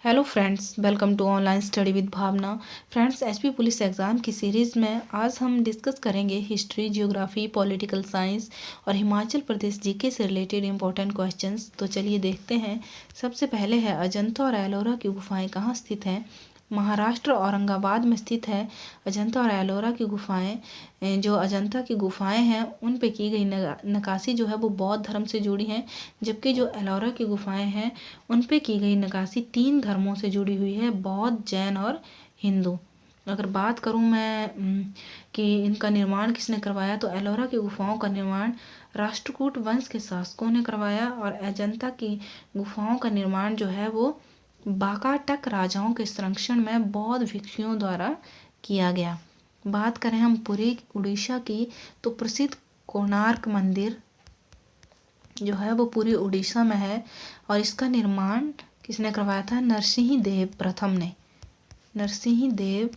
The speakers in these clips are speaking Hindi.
Hello friends, welcome to online study with Bhavana. Friends, SP police exam की सीरीज़ में आज हम डिस्कस करेंगे हिस्ट्री, जियोग्राफी, पॉलिटिकल साइंस और हिमाचल प्रदेश जीके से रिलेटेड इंपॉर्टेंट क्वेश्चंस। तो चलिए देखते हैं। सबसे पहले है अजंता और एलोरा की गुफाएं कहाँ स्थित हैं। महाराष्ट्र औरंगाबाद में स्थित है अजंता और एलोरा की गुफाएं। जो अजंता की गुफाएं हैं उन पे की गई नक्काशी जो है वो बौद्ध धर्म से जुड़ी हैं, जबकि जो एलोरा की गुफाएं हैं उन पे की गई नक्काशी 3 धर्मों से जुड़ी हुई है, बौद्ध, जैन और हिंदू। अगर बात करूं मैं कि इनका निर्माण किसने करवाया, तो एलोरा की गुफाओं का निर्माण राष्ट्रकूट वंश के शासकों ने करवाया और अजंता की गुफाओं का निर्माण जो है वो बाकाटक राजाओं के संरक्षण में बौद्ध भिक्षुओं द्वारा किया गया। बात करें हम पुरी उड़ीसा की, तो प्रसिद्ध कोणार्क मंदिर जो है वो पूरी उड़ीसा में है और इसका निर्माण किसने करवाया था? नरसिंह देव प्रथम ने। नरसिंह देव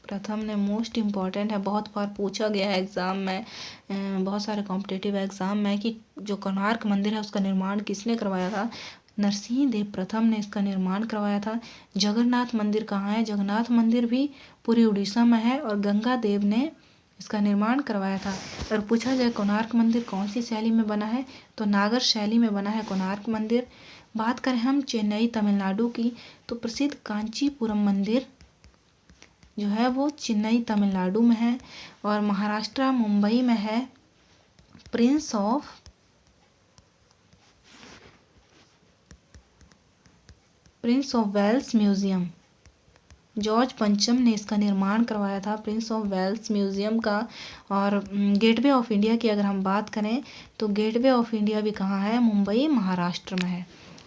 प्रथम ने मोस्ट इम्पॉर्टेंट है, बहुत बार पूछा गया है एग्ज़ाम में, बहुत सारे कॉम्पिटिटिव एग्ज़ाम में कि जो कोणार्क मंदिर है उसका निर्माण किसने करवाया था? नरसिंह देव प्रथम ने इसका निर्माण करवाया था। जगन्नाथ मंदिर कहाँ है? जगन्नाथ मंदिर भी पूरी उड़ीसा में है और गंगा देव ने इसका निर्माण करवाया था। और पूछा जाए कोणार्क मंदिर कौन सी शैली में बना है, तो नागर शैली में बना है कोणार्क मंदिर। बात करें हम चेन्नई तमिलनाडु की, तो प्रसिद्ध कांचीपुरम मंदिर जो है वो चेन्नई तमिलनाडु में है और महाराष्ट्र मुंबई में है Prince of Wales museum. George पंचम ने इसका निर्माण करवाया था, प्रिंस ऑफ वेल्स म्यूजियम का। और गेटवे ऑफ इंडिया की अगर हम बात करें तो गेटवे ऑफ इंडिया भी कहाँ है? मुंबई, महाराष्ट्र में है।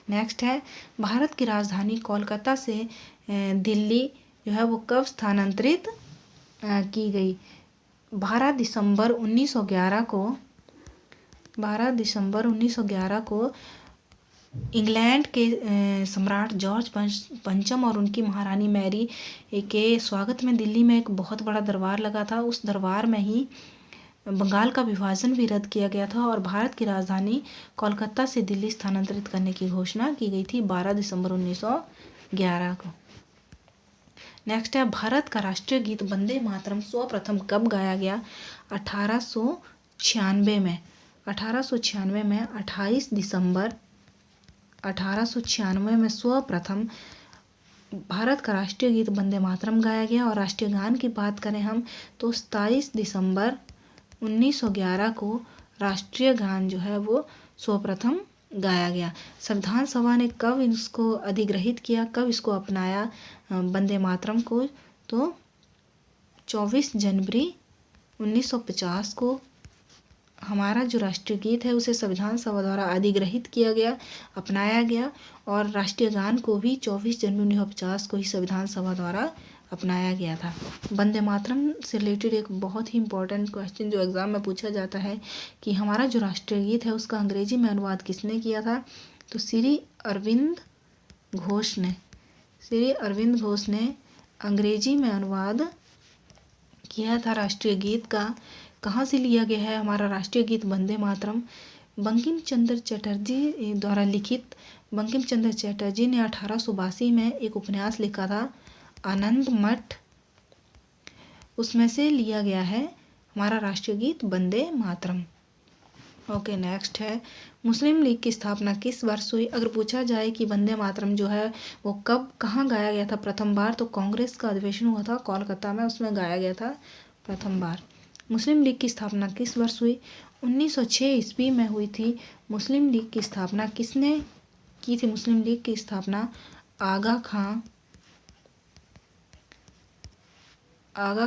नेक्स्ट है भारत की राजधानी कोलकाता से दिल्ली जो है वो कब स्थानांतरित की गई? 12 दिसंबर 1911 को इंग्लैंड के सम्राट जॉर्ज पंचम और उनकी महारानी मैरी के स्वागत में दिल्ली में एक बहुत बड़ा दरबार लगा था। उस दरबार में ही बंगाल का विभाजन भी रद्द किया गया था और भारत की राजधानी कोलकाता से दिल्ली स्थानांतरित करने की घोषणा की गई थी 12 दिसंबर 1911 को। नेक्स्ट है भारत का राष्ट्रीय गीत वंदे मातरम सर्वप्रथम कब गाया गया? 1896 में। 1896 में 28 दिसंबर 1896 में सर्वप्रथम भारत का राष्ट्रीय गीत वंदे मातरम गाया गया। और राष्ट्रीय गान की बात करें हम तो 27 दिसंबर 1911 को राष्ट्रीय गान जो है वो सर्वप्रथम गाया गया। संविधान सभा ने कब इसको अधिग्रहित किया, कब इसको अपनाया वंदे मातरम को? तो 24 जनवरी 1950 को हमारा जो राष्ट्रीय गीत है उसे संविधान सभा द्वारा अधिग्रहित किया गया, अपनाया गया। और राष्ट्रीय गान को भी 24 जनवरी 1950 को ही संविधान सभा द्वारा अपनाया गया था। वंदे मातरम से रिलेटेड एक बहुत ही इम्पोर्टेंट क्वेश्चन जो एग्ज़ाम में पूछा जाता है कि हमारा जो राष्ट्रीय गीत है उसका अंग्रेजी में अनुवाद किसने किया था? तो श्री अरविंद घोष ने अंग्रेजी में अनुवाद किया था राष्ट्रीय गीत का। कहाँ से लिया गया है हमारा राष्ट्रीय गीत वंदे मातरम? बंकिम चंद्र चटर्जी द्वारा लिखित। बंकिम चंद्र चटर्जी ने 1882 में एक उपन्यास लिखा था आनंद मठ, उसमें से लिया गया है हमारा राष्ट्रीय गीत वंदे मातरम। ओके, नेक्स्ट है मुस्लिम लीग की स्थापना किस वर्ष हुई? अगर पूछा जाए कि वंदे मातरम जो है वो कब कहाँ गाया गया था प्रथम बार, तो कांग्रेस का अधिवेशन हुआ था कोलकाता में, उसमें गाया गया था प्रथम बार। मुस्लिम लीग की स्थापना किस वर्ष हुई? 1906 ईस्वी में हुई थी। मुस्लिम लीग की स्थापना किसने की थी? मुस्लिम लीग की स्थापना आगा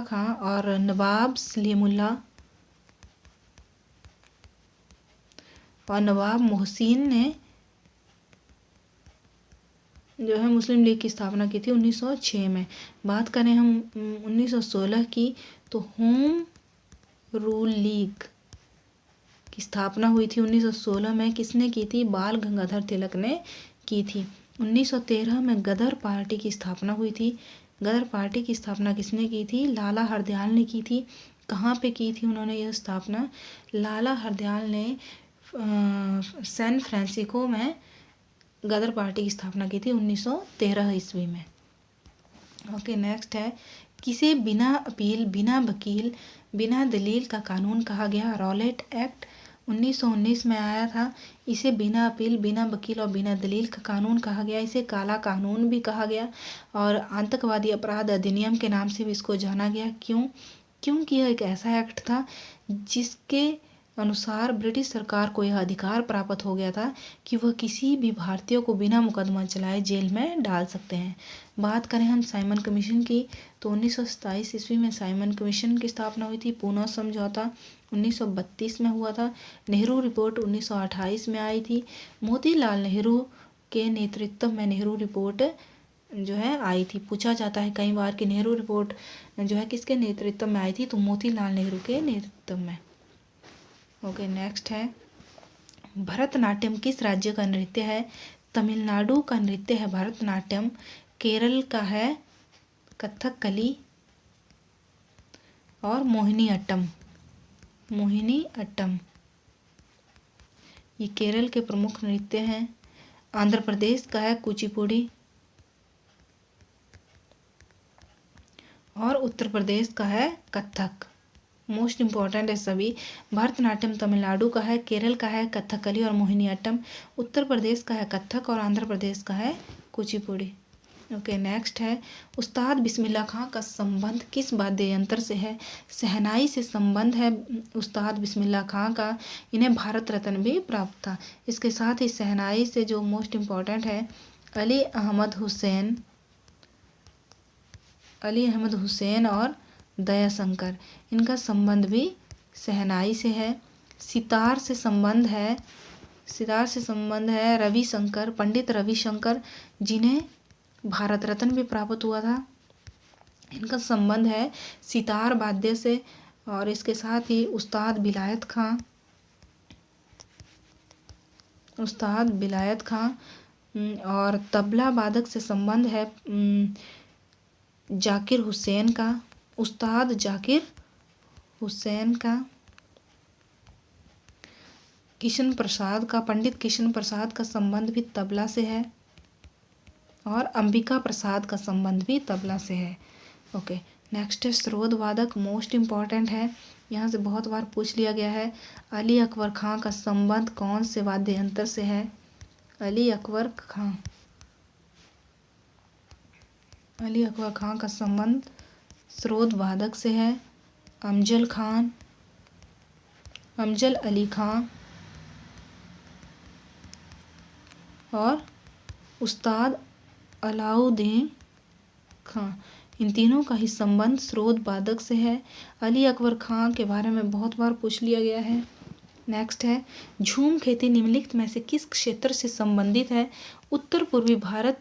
खां और नवाब सलीमुल्लाह और नवाब मोहसिन ने जो है मुस्लिम लीग की स्थापना की थी 1906 में। बात करें हम 1916 की, तो होम रूल लीग की स्थापना हुई थी 1916 में। किसने की थी? बाल गंगाधर तिलक ने की थी। 1913 में गदर पार्टी की स्थापना हुई थी। गदर पार्टी की स्थापना किसने की थी? लाला हरदयाल ने की थी। कहाँ पे की थी उन्होंने यह स्थापना? लाला हरदयाल ने सैन फ्रांसिस्को में गदर पार्टी की स्थापना की थी 1913 ईस्वी में। ओके, नेक्स्ट है, किसे बिना अपील, बिना वकील, बिना दलील का कानून कहा गया? रॉलेट एक्ट 1919 में आया था। इसे बिना अपील, बिना वकील और बिना दलील का कानून कहा गया। इसे काला कानून भी कहा गया और आतंकवादी अपराध अधिनियम के नाम से भी इसको जाना गया। क्यों? क्योंकि यह एक ऐसा एक्ट था जिसके अनुसार ब्रिटिश सरकार को यह अधिकार प्राप्त हो गया था कि वह किसी भी भारतीय को बिना मुकदमा चलाए जेल में डाल सकते हैं। बात करें हम साइमन कमीशन की, तो 1927 ईस्वी में साइमन कमीशन की स्थापना हुई थी। पूना समझौता 1932 में हुआ था। नेहरू रिपोर्ट 1928 में आई थी। मोतीलाल नेहरू के नेतृत्व में नेहरू रिपोर्ट जो है आई थी। पूछा जाता है कई बार कि नेहरू रिपोर्ट जो है किसके नेतृत्व में आई थी, तो मोतीलाल नेहरू के नेतृत्व में। ओके, नेक्स्ट है, भरतनाट्यम किस राज्य का नृत्य है? तमिलनाडु का नृत्य है भरतनाट्यम। केरल का है कथकली और मोहिनी अट्टम। मोहिनी अट्टम ये केरल के प्रमुख नृत्य हैं। आंध्र प्रदेश का है कुचिपुड़ी और उत्तर प्रदेश का है कथक। मोस्ट इम्पॉर्टेंट है सभी। भरतनाट्यम तमिलनाडु का है, केरल का है कथकली और मोहिनी अट्टम, उत्तर प्रदेश का है कथक और आंध्र प्रदेश का है कुचिपुड़ी। ओके, नेक्स्ट है, उस्ताद बिस्मिल्लाह खां का संबंध किस वाद्य यंत्र से है? शहनाई से संबंध है उस्ताद बिस्मिल्लाह खां का। इन्हें भारत रत्न भी प्राप्त था। इसके साथ ही शहनाई से जो मोस्ट इम्पॉर्टेंट है, अली अहमद हुसैन और दया शंकर, इनका संबंध भी शहनाई से है। सितार से संबंध है रविशंकर, पंडित रविशंकर, जिन्हें भारत रत्न भी प्राप्त हुआ था। इनका संबंध है सितार वाद्य से। और इसके साथ ही उस्ताद बिलायत खां और तबला वादक से संबंध है जाकिर हुसैन का, उस्ताद जाकिर हुसैन का। पंडित किशन प्रसाद का संबंध भी तबला से है और अंबिका प्रसाद का संबंध भी तबला से है। ओके, नेक्स्ट है स्रोत वादक, मोस्ट इम्पॉर्टेंट है, यहाँ से बहुत बार पूछ लिया गया है। अली अकबर खां का संबंध कौन से वाद्य यंत्र से है? अली अकबर खां का संबंध स्रोत वादक से है। अमजल अली खां और उस्ताद अलाउद्दीन खां, इन तीनों का ही संबंध स्रोत वादक से है। अली अकबर खां के बारे में बहुत बार पूछ लिया गया है। नेक्स्ट है, झूम खेती निम्नलिखित में से किस क्षेत्र से संबंधित है? उत्तर पूर्वी भारत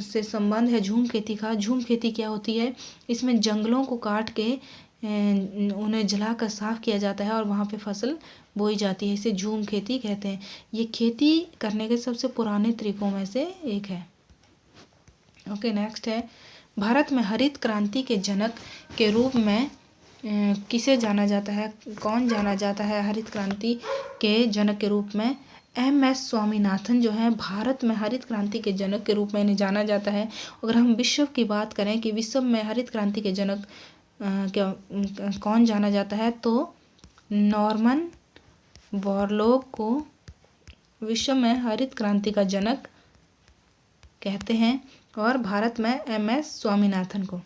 से संबंध है झूम खेती का। झूम खेती क्या होती है? इसमें जंगलों को काट के उन्हें जलाकर साफ किया जाता है और वहाँ पे फसल बोई जाती है। इसे झूम खेती कहते हैं। ये खेती करने के सबसे पुराने तरीकों में से एक है। ओके, नेक्स्ट है, भारत में हरित क्रांति के जनक के रूप में किसे जाना जाता है? कौन जाना जाता है हरित क्रांति के जनक के रूप में? MS स्वामीनाथन जो है भारत में हरित क्रांति के जनक के रूप में इन्हें जाना जाता है। अगर हम विश्व की बात करें कि विश्व में हरित क्रांति के जनक कौन जाना जाता है, तो नॉर्मन बोरलॉग को विश्व में हरित क्रांति का जनक कहते हैं और भारत में MS स्वामीनाथन को।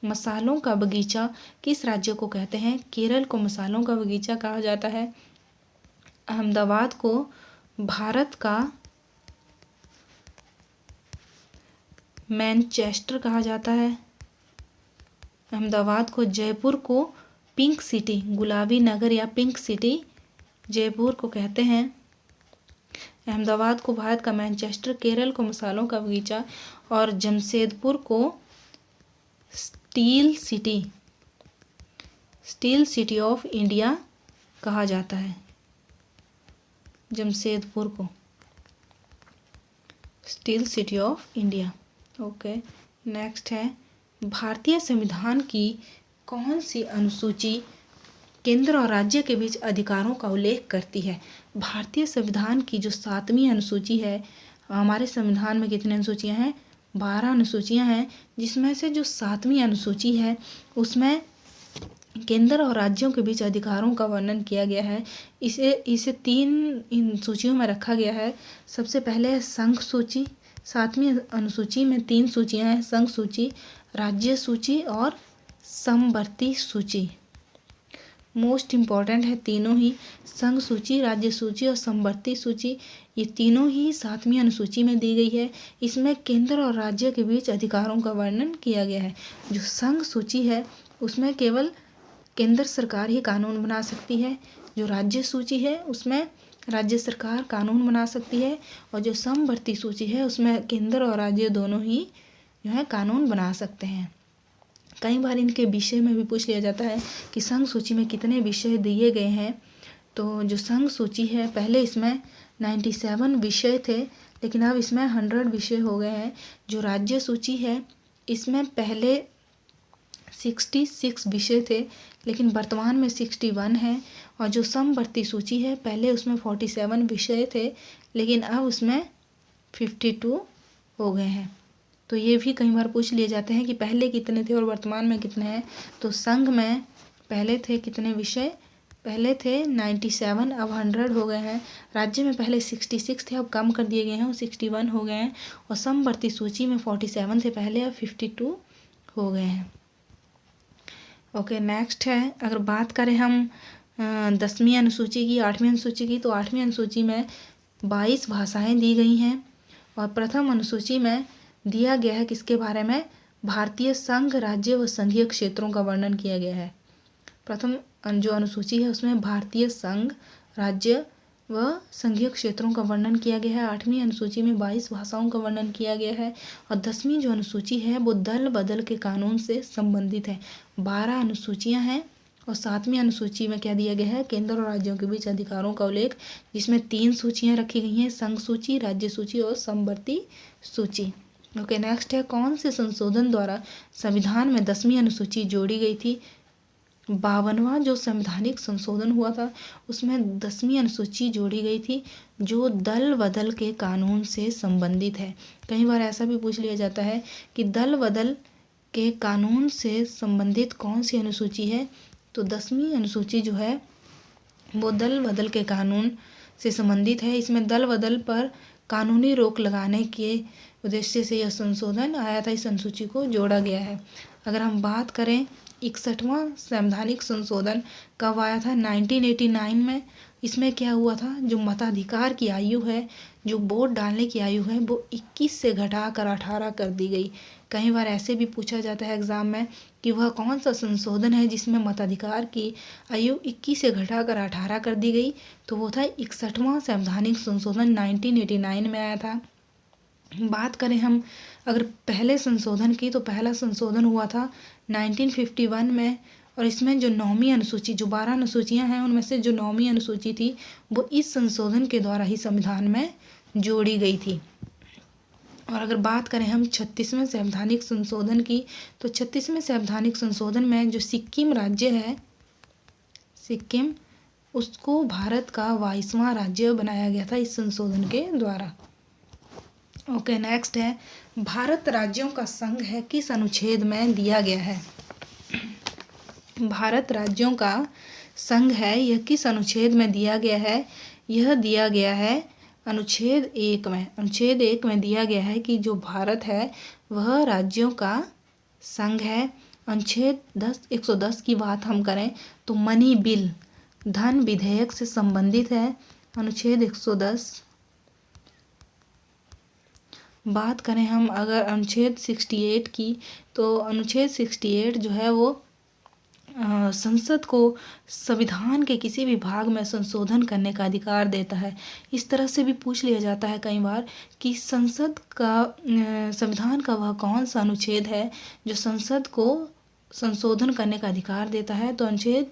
मसालों का बगीचा किस राज्य को कहते हैं? केरल को मसालों का बगीचा कहा जाता है। अहमदाबाद को भारत का मैनचेस्टर कहा जाता है। अहमदाबाद को, जयपुर को पिंक सिटी, गुलाबी नगर या पिंक सिटी जयपुर को कहते हैं। अहमदाबाद को भारत का मैनचेस्टर, केरल को मसालों का बगीचा और जमशेदपुर को स्टील सिटी ऑफ इंडिया कहा जाता है। जमशेदपुर को steel city of India. Okay, next है, भारतीय संविधान की कौन सी अनुसूची केंद्र और राज्य के बीच अधिकारों का उल्लेख करती है? भारतीय संविधान की जो 7वीं अनुसूची है हमारे संविधान में कितनी अनुसूचियाँ हैं? 12 अनुसूचियाँ हैं, जिसमें से जो 7वीं अनुसूची है उसमें केंद्र और राज्यों के बीच अधिकारों का वर्णन किया गया है। इसे 3 इन सूचियों में रखा गया है। सबसे पहले है संघ सूची। 7वीं अनुसूची में 3 सूचियाँ हैं, संघ सूची, राज्य सूची और समवर्ती सूची। मोस्ट इम्पॉर्टेंट है तीनों ही, संघ सूची, राज्य सूची और समवर्ती सूची। ये तीनों ही 7वीं अनुसूची में दी गई है। इसमें केंद्र और राज्य के बीच अधिकारों का वर्णन किया गया है। जो संघ सूची है उसमें केवल केंद्र सरकार ही कानून बना सकती है। जो राज्य सूची है उसमें राज्य सरकार कानून बना सकती है। और जो समवर्ती सूची है उसमें केंद्र और राज्य दोनों ही जो है कानून बना सकते हैं। कई बार इनके विषय में भी पूछ लिया जाता है कि संघ सूची में कितने विषय दिए गए हैं। तो जो संघ सूची है, पहले इसमें 97 विषय थे, लेकिन अब इसमें 100 विषय हो गए हैं। जो राज्य सूची है इसमें पहले 66 विषय थे, लेकिन वर्तमान में 61 है। और जो समवर्ती सूची है, पहले उसमें 47 विषय थे, लेकिन अब उसमें 52 हो गए हैं। तो ये भी कई बार पूछ लिए जाते हैं कि पहले कितने थे और वर्तमान में कितने हैं। तो संघ में पहले थे कितने विषय? पहले थे 97, अब 100 हो गए हैं। राज्य में पहले 66 थे, अब कम कर दिए गए हैं, वो 61 हो गए हैं। और समवर्ती सूची में 47 थे पहले, अब 52 हो गए हैं। ओके, नेक्स्ट है, अगर बात करें हम 10वीं अनुसूची की, 8वीं अनुसूची की, तो 8वीं अनुसूची में 22 भाषाएं दी गई हैं। और प्रथम अनुसूची में दिया गया है किसके बारे में? भारतीय संघ, राज्य व संघीय क्षेत्रों का वर्णन किया गया है। प्रथम जो अनुसूची है उसमें भारतीय संघ, राज्य व संघीय क्षेत्रों का वर्णन किया गया है। 8वीं अनुसूची में 22 भाषाओं का वर्णन किया गया है। और 10वीं जो अनुसूची है वो दल बदल के कानून से संबंधित है। 12 अनुसूचियां हैं। और 7वीं अनुसूची में क्या दिया गया है? केंद्र और राज्यों के बीच अधिकारों का उल्लेख, जिसमें 3 सूचियां रखी गई हैं, संघ सूची, राज्य सूची और समवर्ती सूची। ओके, नेक्स्ट है, कौन से संशोधन द्वारा संविधान में 10वीं अनुसूची जोड़ी गई थी? 52वां जो संवैधानिक संशोधन हुआ था उसमें 10वीं अनुसूची जोड़ी गई थी, जो दल बदल के कानून से संबंधित है। कई बार ऐसा भी पूछ लिया जाता है कि दल बदल के कानून से संबंधित कौन सी अनुसूची है? तो 10वीं अनुसूची जो है वो दल बदल के कानून से संबंधित है। इसमें दल बदल पर कानूनी रोक लगाने के उद्देश्य से यह संशोधन आया था, इस अनुसूची को जोड़ा गया है। अगर हम बात करें 61वां संवैधानिक संशोधन कब आया था? 1989 में। इसमें क्या हुआ था? जो मताधिकार की आयु है, जो वोट डालने की आयु है, वो 21 से घटाकर 18 कर दी गई। कई बार ऐसे भी पूछा जाता है एग्ज़ाम में कि वह कौन सा संशोधन है जिसमें मताधिकार की आयु 21 से घटाकर 18 कर दी गई? तो वो था 61वां संवैधानिक संशोधन, 1989 में आया था। बात करें हम अगर पहले संशोधन की, तो पहला संशोधन हुआ था 1951 में। और इसमें जो 9वीं अनुसूची, जो 12 अनुसूचियां हैं उनमें से जो 9वीं अनुसूची थी वो इस संशोधन के द्वारा ही संविधान में जोड़ी गई थी। और अगर बात करें हम 36वें संवैधानिक संशोधन की, तो 36वें संवैधानिक संशोधन में जो सिक्किम राज्य है, सिक्किम, उसको भारत का 22वां राज्य बनाया गया था इस संशोधन के द्वारा। ओके, नेक्स्ट है, भारत राज्यों का संघ है किस अनुच्छेद में दिया गया है? भारत राज्यों का संघ है, यह किस अनुच्छेद में दिया गया है? यह दिया गया है अनुच्छेद 1 में। अनुच्छेद 1 में दिया गया है कि जो भारत है वह राज्यों का संघ है। अनुच्छेद 110 की बात हम करें तो मनी बिल, धन विधेयक से संबंधित है, अनुच्छेद 110। बात करें हम अगर अनुच्छेद 68 की, तो अनुच्छेद 68 जो है वो संसद को संविधान के किसी भी भाग में संशोधन करने का अधिकार देता है। इस तरह से भी पूछ लिया जाता है कई बार कि संसद का संविधान का वह कौन सा अनुच्छेद है जो संसद को संशोधन करने का अधिकार देता है? तो अनुच्छेद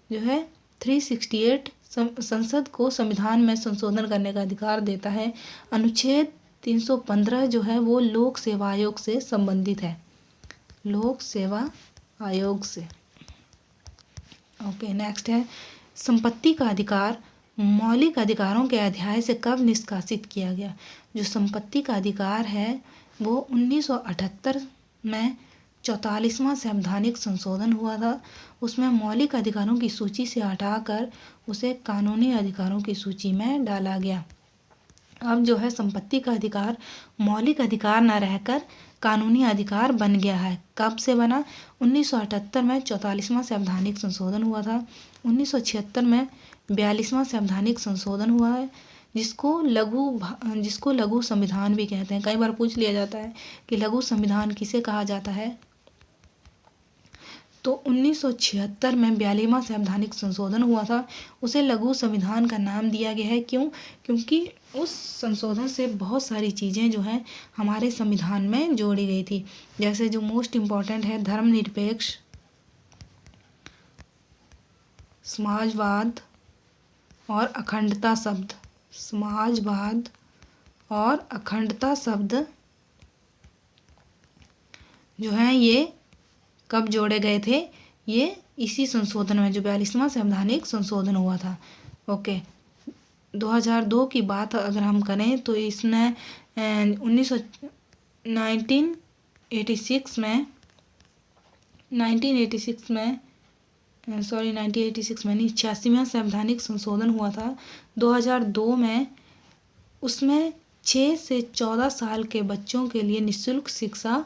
जो है 368 संसद को संविधान में संशोधन करने का अधिकार देता है। अनुच्छेद 315 जो है वो लोक सेवा आयोग से संबंधित है, लोक सेवा आयोग से। ओके, नेक्स्ट है, संपत्ति का अधिकार मौलिक अधिकारों के अध्याय से कब निष्कासित किया गया? जो संपत्ति का अधिकार है वो 1978 में 44वां संवैधानिक संशोधन हुआ था। उसमें मौलिक अधिकारों की सूची से हटाकर उसे कानूनी अधिकारों की सूची में डाला गया। अब जो है संपत्ति का अधिकार मौलिक अधिकार न रहकर कानूनी अधिकार बन गया है। कब से बना? 1978 में 44वां संवैधानिक संशोधन हुआ था। 1976 में 42वां संवैधानिक संशोधन हुआ है, जिसको लघु संविधान भी कहते हैं। कई बार पूछ लिया जाता है कि लघु संविधान किसे कहा जाता है। तो 1976 में 42वां संवैधानिक संशोधन हुआ था, उसे लघु संविधान का नाम दिया गया है। क्यों? क्योंकि उस संशोधन से बहुत सारी चीज़ें जो हैं हमारे संविधान में जोड़ी गई थी। जैसे जो मोस्ट इम्पॉर्टेंट है धर्मनिरपेक्ष, समाजवाद और अखंडता शब्द। समाजवाद और अखंडता शब्द जो हैं ये कब जोड़े गए थे? ये इसी संशोधन में, जो 42वां संवैधानिक संशोधन हुआ था। ओके, 2002 की बात अगर हम करें तो इसने 1986 में 1986 में नहीं, 86वां संवैधानिक संशोधन हुआ था 2002 में। उसमें 6 से 14 साल के बच्चों के लिए निःशुल्क शिक्षा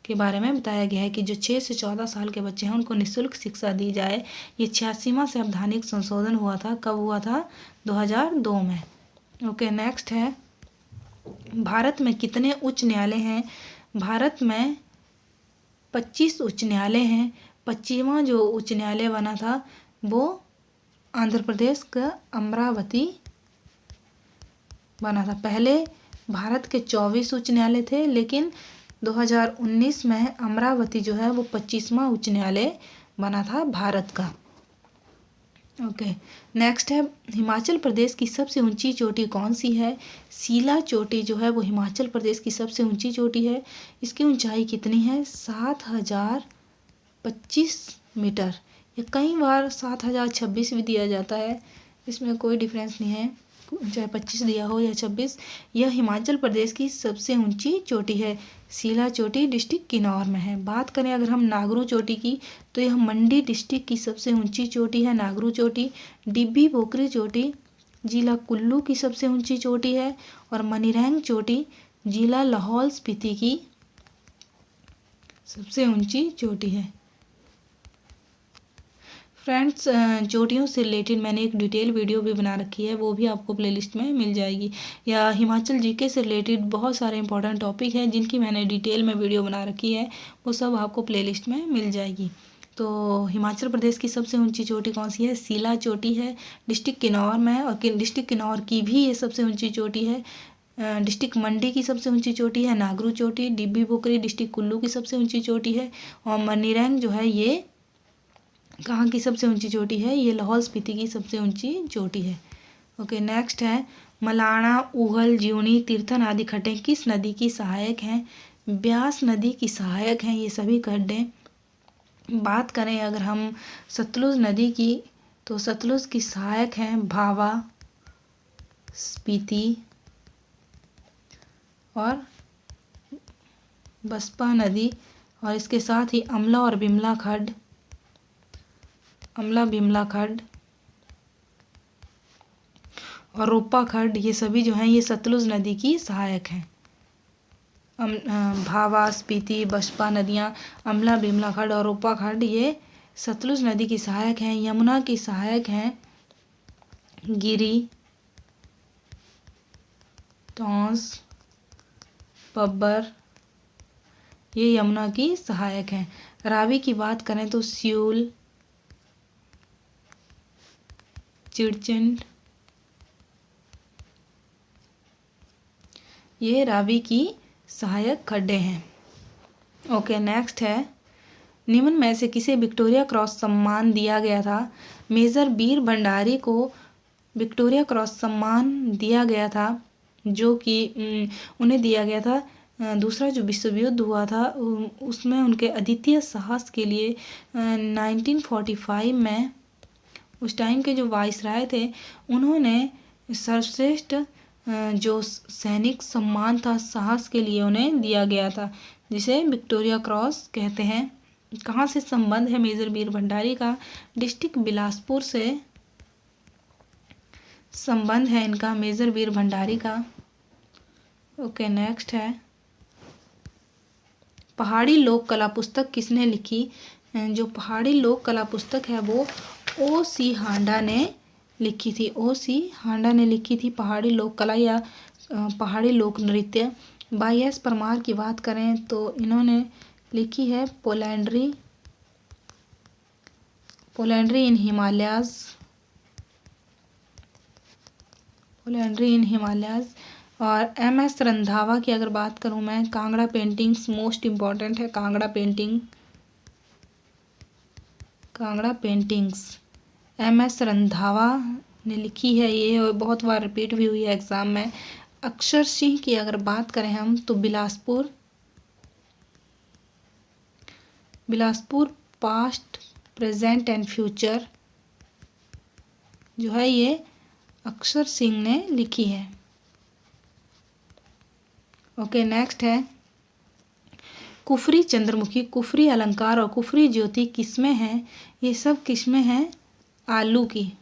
के बारे में बताया गया है कि जो 6 से 14 साल के बच्चे हैं उनको निःशुल्क शिक्षा दी जाए। ये 86वां संवैधानिक संशोधन हुआ था। कब हुआ था? 2002 में। ओके, नेक्स्ट है भारत में कितने उच्च न्यायालय हैं? भारत में 25 उच्च न्यायालय हैं। 25वां जो उच्च न्यायालय बना था वो आंध्र प्रदेश का अमरावती बना था। पहले भारत के 24 उच्च न्यायालय थे, लेकिन 2019 में अमरावती जो है वो 25वां उच्च न्यायालय बना था भारत का। ओके, नेक्स्ट है हिमाचल प्रदेश की सबसे ऊंची चोटी कौन सी है? सीला चोटी जो है वो हिमाचल प्रदेश की सबसे ऊंची चोटी है। इसकी ऊंचाई कितनी है? 7025 मीटर। या कई बार 7026 भी दिया जाता है, इसमें कोई डिफरेंस नहीं है, चाहे 25 दिया हो या 26। यह हिमाचल प्रदेश की सबसे ऊंची चोटी है। सीला चोटी डिस्ट्रिक्ट किन्नौर में है। बात करें अगर हम नागरू चोटी की, तो यह मंडी डिस्ट्रिक्ट की सबसे ऊंची चोटी है, नागरू चोटी। डिब्बी बोकरी चोटी जिला कुल्लू की सबसे ऊंची चोटी है। और मनीरैंग चोटी जिला लाहौल स्पीति की सबसे ऊंची चोटी है। फ्रेंड्स, चोटियों से रिलेटेड मैंने एक डिटेल वीडियो भी बना रखी है, वो भी आपको प्लेलिस्ट में मिल जाएगी। या हिमाचल जीके से रिलेटेड बहुत सारे इंपॉर्टेंट टॉपिक हैं जिनकी मैंने डिटेल में वीडियो बना रखी है, वो सब आपको प्लेलिस्ट में मिल जाएगी। तो हिमाचल प्रदेश की सबसे ऊंची चोटी कौन सी है? सीला चोटी है, डिस्ट्रिक्ट किन्नौर में है। और डिस्ट्रिक्ट किन्नौर की भी ये सबसे ऊंची चोटी है। डिस्ट्रिक्ट मंडी की सबसे ऊंची चोटी है नागरू चोटी। डिब्बी बोकरी डिस्ट्रिक्ट कुल्लू की सबसे ऊंची चोटी है। और मनीरैंग जो है ये कहाँ की सबसे ऊंची चोटी है? ये लाहौल स्पीति की सबसे ऊंची चोटी है। ओके, नेक्स्ट है मलाणा, ऊहल, जीवनी, तीर्थन आदि खड्डे किस नदी की सहायक हैं? ब्यास नदी की सहायक हैं ये सभी खड्डे। बात करें अगर हम सतलुज नदी की, तो सतलुज की सहायक हैं भावा, स्पीति और बसपा नदी। और इसके साथ ही अमला और बिमला खड्ड, अमला बिमला खड्ड और रोपा खड्ड, ये सभी जो हैं ये सतलुज नदी की सहायक हैं। भावा, स्पीति, बसपा नदियाँ, अमला बिमला खड्ड और रोपा खड्ड ये सतलुज नदी की सहायक हैं। यमुना की सहायक हैं गिरी, टॉन्स, पब्बर, ये यमुना की सहायक हैं। रावी की बात करें तो स्यूल, चिड़चिंड, ये रावी की सहायक खड्डे हैं। ओके, नेक्स्ट है निम्न में से किसे विक्टोरिया क्रॉस सम्मान दिया गया था? मेजर वीर भंडारी को विक्टोरिया क्रॉस सम्मान दिया गया था, जो कि उन्हें दिया गया था दूसरा जो विश्व युद्ध हुआ था उसमें उनके अद्वितीय साहस के लिए 1945 में उस टाइम के जो वाइसराय थे उन्होंने सर्वश्रेष्ठ जो सैनिक सम्मान था साहस के लिए उन्हें दिया गया था, जिसे विक्टोरिया क्रॉस कहते हैं। कहाँ से संबंध है मेजर वीर भंडारी का? डिस्ट्रिक्ट बिलासपुर से संबंध है इनका मेजर वीर भंडारी का। ओके, नेक्स्ट है पहाड़ी लोक कला पुस्तक किसने लिखी? जो पहाड़ी लोक कला पुस्तक है वो O.C. हांडा ने लिखी थी। O.C. हांडा ने लिखी थी पहाड़ी लोक कला या पहाड़ी लोक नृत्य। बाई एस परमार की बात करें तो इन्होंने लिखी है पोलेंड्री इन हिमालयाज। और M.S. रंधावा की अगर बात करूं मैं, कांगड़ा पेंटिंग्स मोस्ट इम्पॉर्टेंट है। Kangra paintings M.S. रंधावा ने लिखी है, ये बहुत बार रिपीट भी हुई है एग्जाम में। अक्षर सिंह की अगर बात करें हम तो Bilaspur past present and future जो है ये अक्षर सिंह ने लिखी है। ओके, नेक्स्ट है कुफरी चंद्रमुखी, कुफरी अलंकार और कुफरी ज्योति किसमें हैं? ये सब किसमें हैं? आलू की।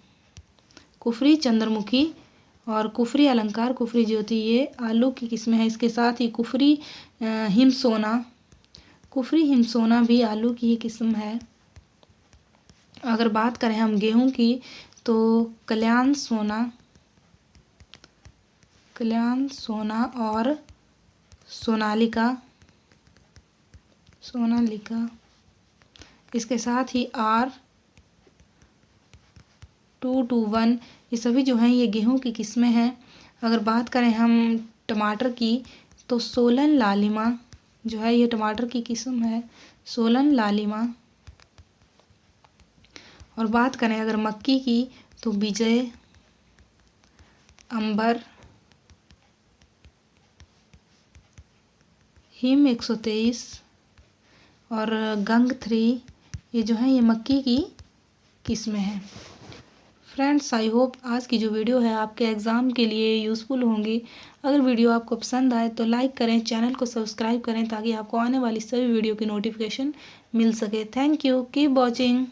कुफरी चंद्रमुखी और कुफरी अलंकार, कुफरी ज्योति ये आलू की किस्में हैं। इसके साथ ही कुफरी हिमसोना भी आलू की ही किस्म है। अगर बात करें हम गेहूं की तो कल्याण सोना और सोनालिका। इसके साथ ही R221 ये सभी जो हैं ये गेहूं की किस्में हैं। अगर बात करें हम टमाटर की तो सोलन लालिमा जो है ये टमाटर की किस्म है, सोलन लालिमा। और बात करें अगर मक्की की तो विजय, अंबर, हिम 123 और गंग 3 ये जो है ये मक्की की किस्में हैं। फ्रेंड्स, आई होप आज की जो वीडियो है आपके एग्ज़ाम के लिए यूज़फुल होंगी। अगर वीडियो आपको पसंद आए तो लाइक करें, चैनल को सब्सक्राइब करें ताकि आपको आने वाली सभी वीडियो की नोटिफिकेशन मिल सके। Thank you, keep watching.